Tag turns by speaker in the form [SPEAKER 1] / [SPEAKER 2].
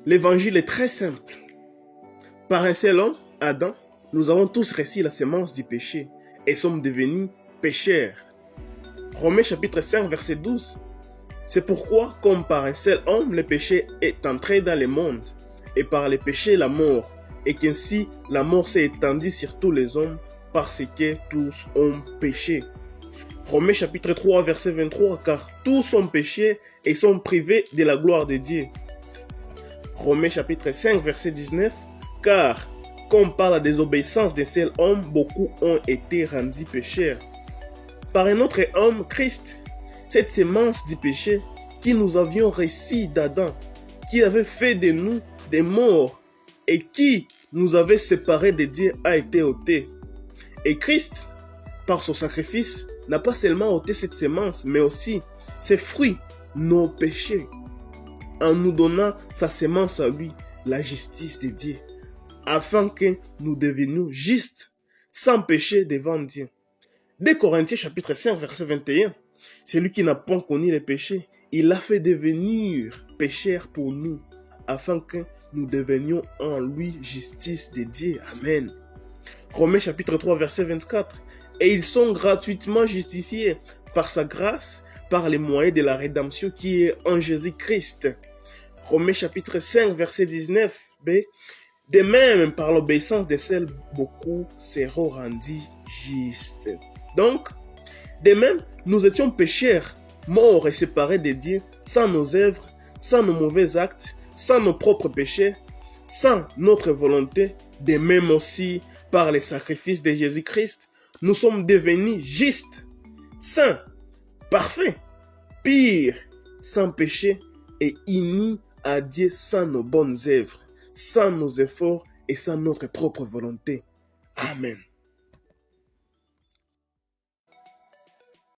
[SPEAKER 1] L'évangile est très simple. Par un seul homme, Adam, nous avons tous reçu la semence du péché et sommes devenus pécheurs. Romains chapitre 5, verset 12. C'est pourquoi, comme par un seul homme, le péché est entré dans le monde, et par le péché la mort, et qu'ainsi la mort s'est étendue sur tous les hommes, parce que tous ont péché. Romains chapitre 3, verset 23, car tous ont péché et sont privés de la gloire de Dieu. Romains chapitre 5, verset 19, car, comme par la désobéissance d'un seul homme, beaucoup ont été rendus pécheurs. Par un autre homme, Christ, cette semence du péché que nous avions reçue d'Adam, qui avait fait de nous des morts et qui nous avait séparés de Dieu, a été ôtée. Et Christ, par son sacrifice, n'a pas seulement ôté cette semence, mais aussi ses fruits, nos péchés, en nous donnant sa semence à lui, la justice de Dieu, afin que nous devenions justes, sans péché devant Dieu. 2 Corinthiens chapitre 5, verset 21, celui qui n'a point connu les péchés, il l'a fait devenir pécheur pour nous, afin que nous devenions en lui justice de Dieu. Amen. Romains chapitre 3, verset 24, et ils sont gratuitement justifiés par sa grâce, par les moyens de la rédemption qui est en Jésus-Christ. Romains chapitre 5, verset 19b, de même, par l'obéissance des seuls, beaucoup seront rendus justes. Donc, de même, nous étions pécheurs, morts et séparés de Dieu, sans nos œuvres, sans nos mauvais actes, sans nos propres péchés, sans notre volonté. De même aussi, par les sacrifices de Jésus-Christ, nous sommes devenus justes, saints, parfaits, purs, sans péché et unis à Dieu sans nos bonnes œuvres, sans nos efforts et sans notre propre volonté. Amen.